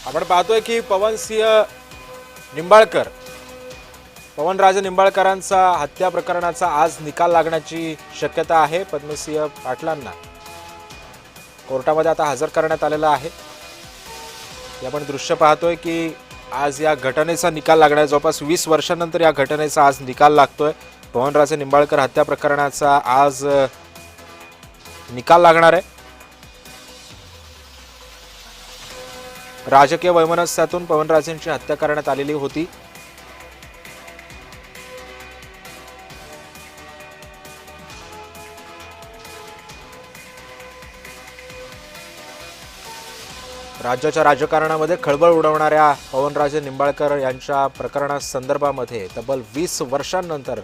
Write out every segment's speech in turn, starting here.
आपण पाहतोय की पवनराजे निंबाळकरांचा हत्या प्रकरणाचा आज निकाल लागण्याची शक्यता आहे। पद्मसिंह पाटलांना कोर्टामध्ये आता हजर करण्यात आलेला आहे। आपण दृश्य पाहतोय की आज या घटनेचा निकाल लागणार, जवळपास 20 वर्षांनंतर या घटनेचा आज निकाल लागतोय। पवनराजे निंबाळकर हत्या प्रकरणाचा आज निकाल लागणार आहे। राजकीय वैमनस्यातून पवनराजेंची हत्या करण्यात आलेली होती। राज्याच्या राजकारणामध्ये खळबळ उडवणाऱ्या पवनराजे निंबाळकर यांच्या प्रकरणासंदर्भामध्ये तब्बल 20 वर्षांनंतर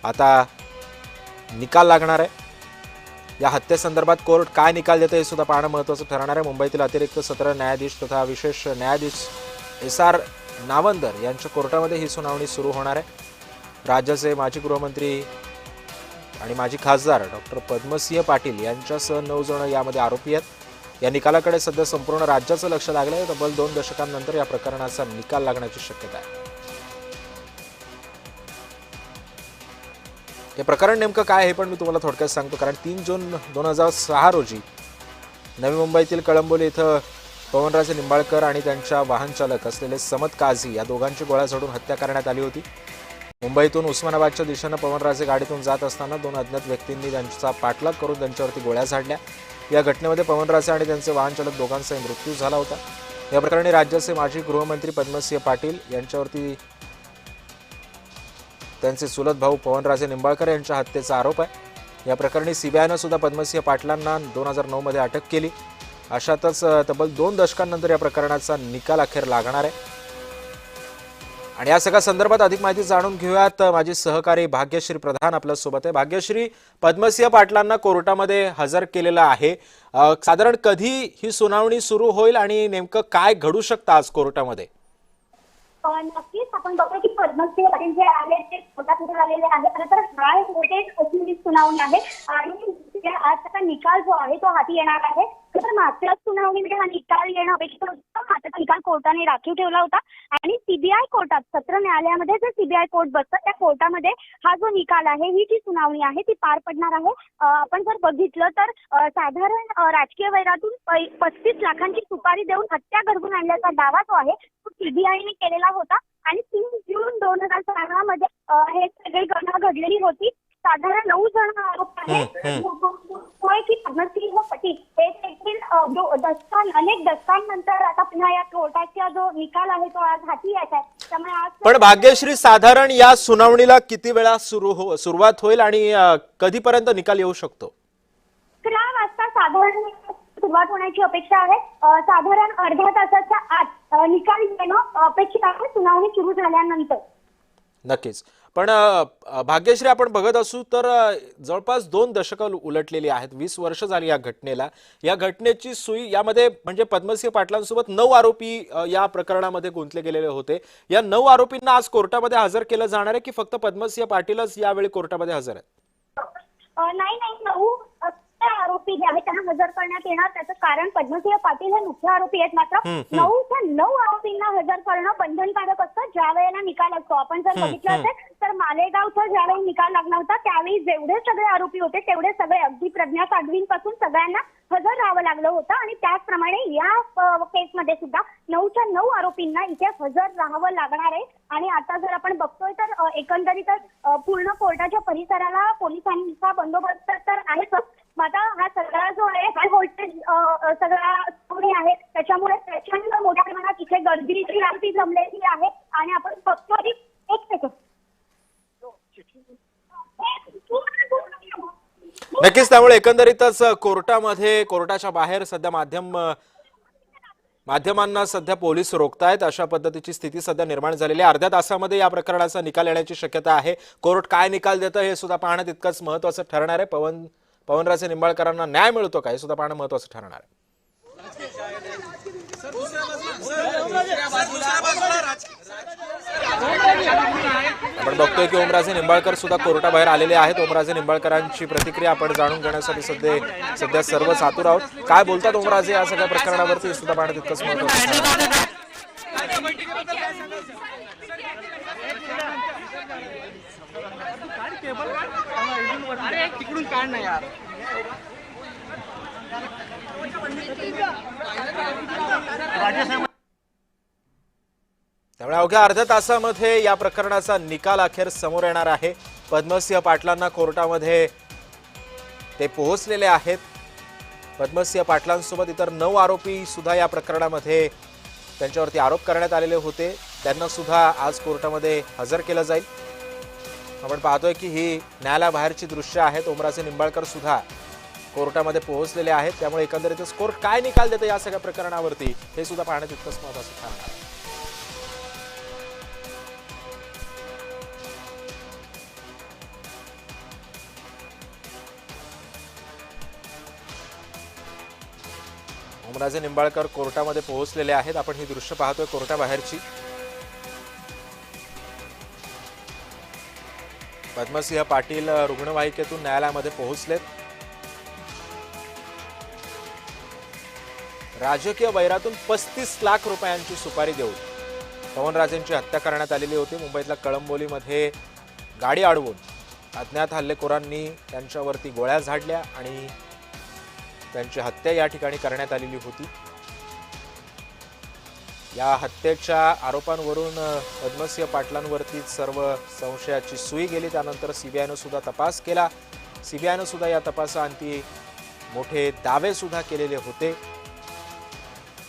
आता निकाल लागणार आहे। या हत्येसंदर्भात कोर्ट काय निकाल देते हे सुद्धा पाहणं महत्त्वाचं ठरणार आहे। मुंबईतील अतिरिक्त सत्र न्यायाधीश तथा विशेष न्यायाधीश SR नावंदर यांच्या कोर्टामध्ये ही सुनावणी सुरू होणार आहे। राज्याचे माजी गृहमंत्री आणि माजी खासदार डॉक्टर पद्मसिंह पाटील यांच्यासह 9 जण यामध्ये आरोपी आहेत। या निकालाकडे सध्या संपूर्ण राज्याचं लक्ष लागलं आहे। तब्बल 2 दशकांनंतर या प्रकरणाचा निकाल लागण्याची शक्यता आहे। हे प्रकरण नेमकं काय हे पण मी तुम्हाला थोडक्यात सांगतो, कारण 3 जून 2006 रोजी नवी मुंबईतील कळंबोली इथं पवनराजे निंबाळकर आणि त्यांच्या वाहन चालक असलेले समत काझी या दोघांची गोळ्या झाडून हत्या करण्यात आली होती। मुंबईतून उस्मानाबादच्या दिशेने पवनराजे गाडीतून जात असताना 2 अज्ञात व्यक्तींनी त्यांचा पाठलाग करून त्यांच्यावरती गोळ्या झाडल्या। या घटनेमध्ये पवनराजे आणि त्यांचे वाहन चालक दोघांचाही मृत्यू झाला होता। या प्रकरणी राज्याचे माजी गृहमंत्री पद्मसिंह पाटील यांच्यावरती त्यांचे चुलत भाऊ पवनराजे निंबाळकर यांच्या हत्येचा आरोप आहे। या प्रकरणी सीबीआयनं सुद्धा पद्मसिंह पाटलांना 2009 मध्ये अटक केली। अशातच तब्बल 2 दशकांनंतर या प्रकरणाचा निकाल अखेर लागणार आहे। आणि या सगळ्या संदर्भात अधिक माहिती जाणून घेऊयात। माझी सहकारी भाग्यश्री प्रधान आपल्या सोबत आहे। भाग्यश्री, पद्मसिंह पाटलांना कोर्टामध्ये हजर केलेलं आहे, साधारण कधी ही सुनावणी सुरू होईल आणि नेमकं काय घडू शकतं आज कोर्टामध्ये? नक्कीच आपण बघतो की पद्मसिंह पाटील जे आहे ते कोर्टात आलेले आहे। खरं तर हाय व्होल्टेज असलेली सुनावणी आहे आणि आजचा निकाल जो आहे तो हाती येणार आहे। तर मागच्या सुनावणीमध्ये हा निकाल येणं अपेक्षित होतं, मात्र निकाल कोर्टाने राखीव ठेवला होता आणि सीबीआय कोर्टात, सत्र न्यायालयामध्ये जे सीबीआय कोर्ट बसतं त्या कोर्टामध्ये हा जो निकाल आहे, ही जी सुनावणी आहे ती पार पडणार आहे। आपण जर बघितलं तर साधारण राजकीय वैरातून 35 लाखांची सुपारी देऊन हत्या घडवून आणल्याचा दावा जो आहे तो सीबीआयने केलेला होता आणि 3 जून 2016 मध्ये हे सगळी घटना घडलेली होती। साधारण 9 जण आरोप आहेत की पद्मसिंह पाटील हे देखील अनेक दशकांनंतर आता पुन्हा या कोर्टाचा जो निकाल आहे तो आज हाती येत आहे। त्यामुळे आज पण भाग्यश्री, साधारण या सुनावणीला किती वेळा सुरुवात होईल आणि कधीपर्यंत निकाल येऊ शकतो? 11 वाजता साधारण सुरुवात होण्याची अपेक्षा आहे। साधारण अर्ध्या तासाच्या आत निकाल येणं अपेक्षित आहे सुनावणी सुरू झाल्यानंतर। नक्कीच। पण भाग्यश्री, आपण बघत असू तर जवळपास 2 दशकं उलटलेली आहेत, 20 वर्ष झाली या घटनेला। या घटनेची सुई यामध्ये म्हणजे पद्मसिंह पाटलांसोबत 9 आरोपी या प्रकरणामध्ये गुंतले गेलेले होते। या 9 आरोपींना आज कोर्टामध्ये हजर केलं जाणार आहे की फक्त पद्मसिंह पाटीलच यावेळी कोर्टामध्ये हजर आहेत? नाही, 9 आरोपी जे आहेत त्यांना हजर करण्यात येणार। त्याचं कारण पद्मसिंह पाटील हे मुख्य आरोपी आहेत, मात्र 9 आरोपींना हजर करणं बंधनकारक असतं ज्या वेळेला निकाल असतो। आपण जर बघितलं असेल तर मालेगावचा ज्यावेळी निकाल लागला होता त्यावेळी जेवढे सगळे आरोपी होते तेवढे सगळे, अगदी प्रज्ञा साध्वींपासून सगळ्यांना हजर राहावं लागलं होतं आणि त्याचप्रमाणे या केसमध्ये सुद्धा 9 आरोपींना इथे हजर राहावं लागणार आहे। आणि आता जर आपण बघतोय तर एकंदरीतच पूर्ण कोर्टाच्या परिसराला पोलिसांचा बंदोबस्त तर आहेच। आता हा सगळा जो आहे हाय व्होल्टेज सगळा स्टोरी आहे, त्याच्यामुळे प्रचंड मोठ्या प्रमाणात इथे गर्दीची रांगती जमलेली आहे। आणि आपण बघतो की एक सेकंड नक्कीच। त्यामुळे एकंदरीतच कोर्टाच्या बाहेर सध्या माध्यमांना सध्या पोलीस रोखतायत, अशा पद्धतीची स्थिती सध्या निर्माण झालेली आहे। अर्ध्या तासामध्ये या प्रकरणाचा निकाल येण्याची शक्यता आहे। कोर्ट काय निकाल देतं हे सुद्धा पाहणं तितकंच महत्त्वाचं ठरणार आहे। पवनराजे निंबाळकरांना न्याय मिळतो का हे सुद्धा पाहणं महत्त्वाचं ठरणार आहे। आपण आपण बघतोय की ओमराजे निंबाळकर सुद्धा कोर्टाबाहेर आलेले आहेत. ओमराजे निंबाळकरांची प्रतिक्रिया आपण जाणून घेण्यासाठी सध्या सर्वच आतुर आहोत. काय बोलतात ओमराजे या सगळ्या प्रकरणावरती सुद्धा पाहणं तितकंच महत्त्वाचं आहे. त्यामुळे अवघ्या अर्ध्या तासामध्ये या प्रकरणाचा निकाल अखेर समोर येणार आहे. पद्मसिंह पाटलांना कोर्टामध्ये ते पोहोचलेले आहेत. पद्मसिंह पाटलांसोबत इतर 9 आरोपी सुद्धा या प्रकरणामध्ये त्यांच्यावरती आरोप करण्यात आलेले होते. त्यांना सुद्धा आज कोर्टामध्ये हजर केलं जाईल. आपण पाहतोय की ही न्यायालयाबाहेरची दृश्य आहेत. ओमराजे निंबाळकर सुद्धा कोर्टामध्ये पोहोचलेले आहेत. त्यामुळे एकंदरीतच कोर्ट काय निकाल देतं या सगळ्या प्रकरणावरती हे सुद्धा पाहण्यात तितकंच महत्त्वाचं ठरणार आहे. ओमराजे निंबाळकर कोर्टामध्ये पोहोचलेले आहेत. आपण ही दृश्य पाहतोय कोर्टाबाहेरची. पद्मसिंह पाटील रुग्णवाहिकेतून न्यायालयामध्ये पोहोचलेत. राजकीय वैरातून 35 लाख रुपयांची सुपारी देऊन पवनराजेंची हत्या करण्यात आलेली होती. मुंबईतल्या कळंबोलीमध्ये गाडी अडवून अज्ञात हल्लेखोरांनी त्यांच्यावरती गोळ्या झाडल्या आणि त्यांची हत्या या ठिकाणी करण्यात आलेली होती. या हत्येच्या आरोपांवरून पद्मसिंह पाटलांवरती सर्व संशयाची सुई गेली. त्यानंतर सीबीआयनं सुद्धा तपास केला. सीबीआयनं सुद्धा या तपासाअंती मोठे दावे सुद्धा केलेले होते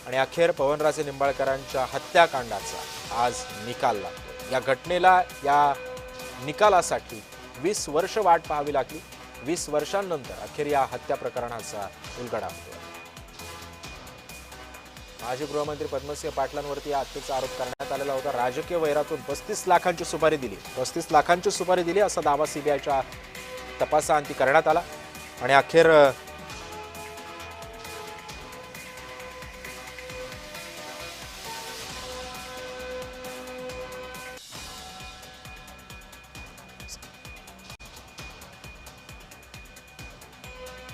आणि अखेर पवनराजे निंबाळकरांच्या हत्याकांडाचा आज निकाल लागतो. या घटनेला, या निकालासाठी 20 वर्ष वाट पाहावी लागली. 20 वर्षांनंतर अखेर या हत्या प्रकरणाचा उलगडा होतो. माजी गृहमंत्री पद्मसिंह पाटलांवरती या हत्येचा आरोप करण्यात आलेला होता. राजकीय वैरातून 35 लाखांची सुपारी दिली. 35 लाखांची सुपारी दिली असा दावा सीबीआयच्या तपासाअंती करण्यात आला आणि अखेर